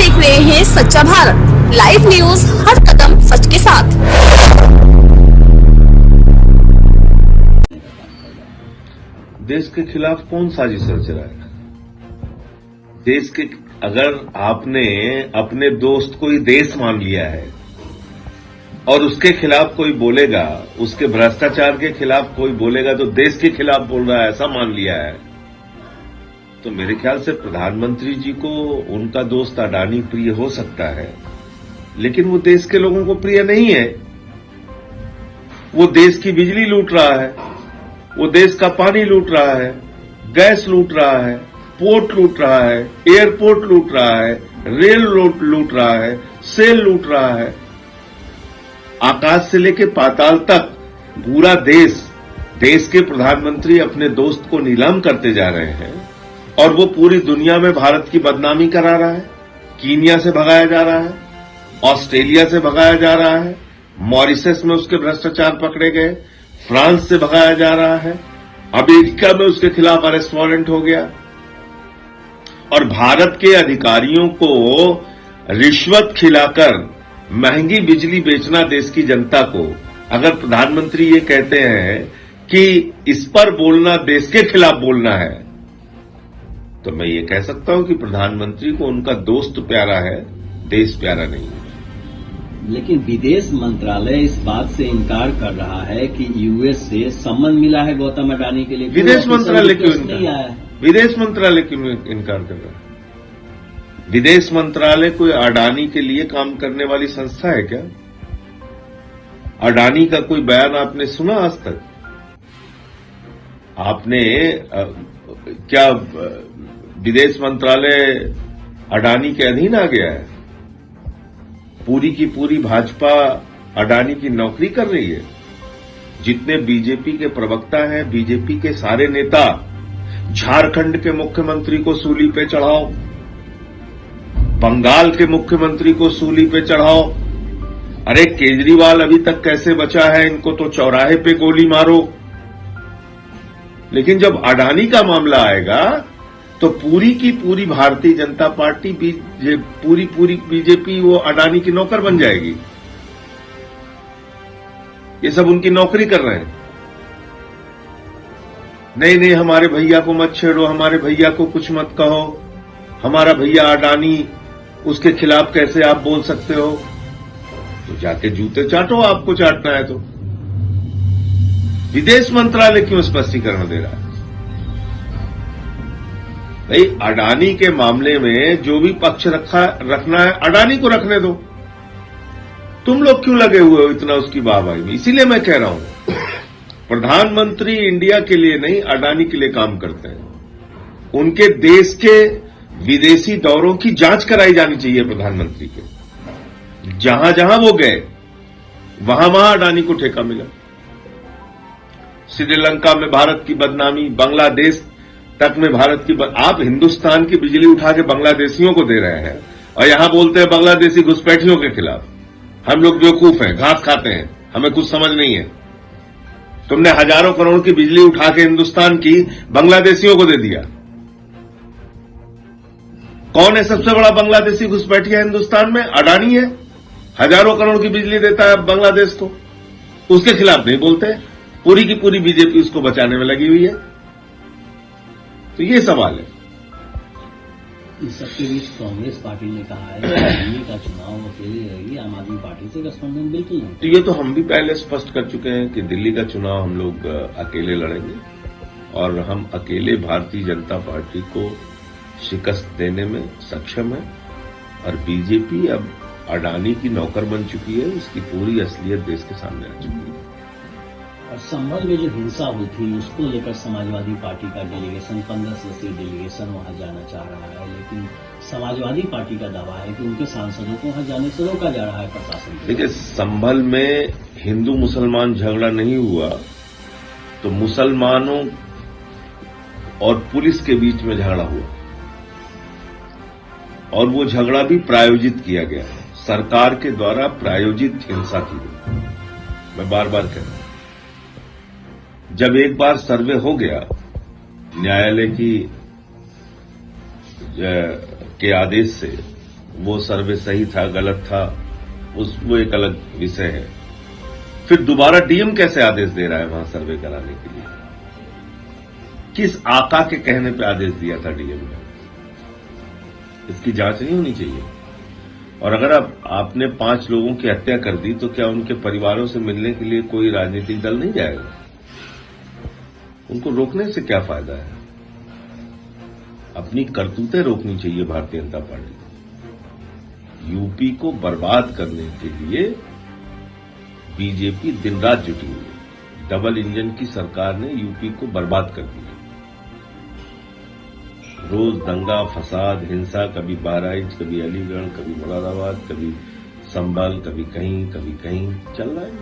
देख रहे हैं सच्चा भारत लाइव न्यूज, हर कदम सच के साथ। देश के खिलाफ कौन साजिश रच रहा है? देश के अगर आपने अपने दोस्त को ही देश मान लिया है और उसके खिलाफ कोई बोलेगा, उसके भ्रष्टाचार के खिलाफ कोई बोलेगा तो देश के खिलाफ बोल रहा है, ऐसा मान लिया है, तो मेरे ख्याल से प्रधानमंत्री जी को उनका दोस्त अडानी प्रिय हो सकता है, लेकिन वो देश के लोगों को प्रिय नहीं है। वो देश की बिजली लूट रहा है, वो देश का पानी लूट रहा है, गैस लूट रहा है, पोर्ट लूट रहा है, एयरपोर्ट लूट रहा है, रेल लूट रहा है, सेल लूट रहा है। आकाश से लेकर पाताल तक पूरा देश के प्रधानमंत्री अपने दोस्त को नीलाम करते जा रहे हैं और वो पूरी दुनिया में भारत की बदनामी करा रहा है। कीनिया से भगाया जा रहा है, ऑस्ट्रेलिया से भगाया जा रहा है, मॉरिशस में उसके भ्रष्टाचार पकड़े गए, फ्रांस से भगाया जा रहा है, अमेरिका में उसके खिलाफ अरेस्ट वारंट हो गया। और भारत के अधिकारियों को रिश्वत खिलाकर महंगी बिजली बेचना देश की जनता को, अगर प्रधानमंत्री ये कहते हैं कि इस पर बोलना देश के खिलाफ बोलना है, तो मैं ये कह सकता हूं कि प्रधानमंत्री को उनका दोस्त प्यारा है, देश प्यारा नहीं है। लेकिन विदेश मंत्रालय इस बात से इनकार कर रहा है कि यूएस से सम्मन मिला है गौतम अडानी के लिए। विदेश मंत्रालय क्यों इनकार कर रहा है? विदेश मंत्रालय कोई अडानी के लिए काम करने वाली संस्था है क्या? अडानी का कोई बयान आपने सुना आज तक? आपने क्या विदेश मंत्रालय अडानी के अधीन आ गया है? पूरी की पूरी भाजपा अडानी की नौकरी कर रही है। जितने बीजेपी के प्रवक्ता हैं, बीजेपी के सारे नेता, झारखंड के मुख्यमंत्री को सूली पे चढ़ाओ, बंगाल के मुख्यमंत्री को सूली पे चढ़ाओ। अरे केजरीवाल अभी तक कैसे बचा है, इनको तो चौराहे पे गोली मारो। लेकिन जब अडानी का मामला आएगा तो पूरी की पूरी भारतीय जनता पार्टी, पूरी बीजेपी वो अडानी की नौकर बन जाएगी। ये सब उनकी नौकरी कर रहे हैं। नहीं, हमारे भैया को मत छेड़ो, हमारे भैया को कुछ मत कहो, हमारा भैया अडानी, उसके खिलाफ कैसे आप बोल सकते हो? तो जाके जूते चाटो, आपको चाटना है तो। विदेश मंत्रालय क्यों स्पष्टीकरण दे रहा है? भाई अडानी के मामले में जो भी पक्ष रखना है, अडानी को रखने दो। तुम लोग क्यों लगे हुए हो इतना उसकी वाहवाही में? इसीलिए मैं कह रहा हूं, प्रधानमंत्री इंडिया के लिए नहीं, अडानी के लिए काम करते हैं। उनके देश के विदेशी दौरों की जांच कराई जानी चाहिए प्रधानमंत्री के। जहां जहां वो गए वहां अडानी को ठेका मिला। श्रीलंका में भारत की बदनामी, बांग्लादेश तक में भारत की आप हिंदुस्तान की बिजली उठा के बांग्लादेशियों को दे रहे हैं और यहां बोलते हैं बांग्लादेशी घुसपैठियों के खिलाफ। हम लोग बेवकूफ हैं, घास खाते हैं, हमें कुछ समझ नहीं है। तुमने हजारों करोड़ की बिजली उठा के हिंदुस्तान की बांग्लादेशियों को दे दिया। कौन है सबसे बड़ा बांग्लादेशी घुसपैठिया हिंदुस्तान में? अडानी है। हजारों करोड़ की बिजली देता है बांग्लादेश को, उसके खिलाफ नहीं बोलते। पूरी की पूरी बीजेपी उसको बचाने में लगी हुई है। तो ये सवाल है। इस सबके बीच कांग्रेस पार्टी ने कहा है कि दिल्ली का चुनाव अकेले रहेगी, आम आदमी पार्टी से गठबंधन बिल्कुल नहीं। तो ये तो हम भी पहले स्पष्ट कर चुके हैं कि दिल्ली का चुनाव हम लोग अकेले लड़ेंगे और हम अकेले भारतीय जनता पार्टी को शिकस्त देने में सक्षम है। और बीजेपी अब अडानी की नौकर बन चुकी है, इसकी पूरी असलियत देश के सामने आ चुकी है। और संभल में जो हिंसा हुई थी उसको लेकर समाजवादी पार्टी का डेलीगेशन, 15 सदस्यीय डेलीगेशन वहां जाना चाह रहा है, लेकिन समाजवादी पार्टी का दावा है कि उनके सांसदों को वहां जाने से रोका जा रहा है प्रशासन। देखिए, संभल में हिंदू मुसलमान झगड़ा नहीं हुआ तो मुसलमानों और पुलिस के बीच में झगड़ा हुआ और वो झगड़ा भी प्रायोजित किया गया, सरकार के द्वारा प्रायोजित हिंसा की गई। मैं बार बार कह रहा हूं, जब एक बार सर्वे हो गया न्यायालय के आदेश से वो सर्वे सही था गलत था वो एक अलग विषय है। फिर दोबारा डीएम कैसे आदेश दे रहा है वहां सर्वे कराने के लिए? किस आका के कहने पे आदेश दिया था डीएम ने? इसकी जांच नहीं होनी चाहिए? और अगर आपने 5 लोगों की हत्या कर दी तो क्या उनके परिवारों से मिलने के लिए कोई राजनीतिक दल नहीं जाएगा? उनको रोकने से क्या फायदा है? अपनी करतूतें रोकनी चाहिए भारतीय जनता पार्टी को। यूपी को बर्बाद करने के लिए बीजेपी दिन रात जुटी हुई है। डबल इंजन की सरकार ने यूपी को बर्बाद कर दिया। रोज दंगा फसाद हिंसा, कभी बहराइच, कभी अलीगढ़, कभी मुरादाबाद, कभी संभल, कभी कहीं चल रहा है।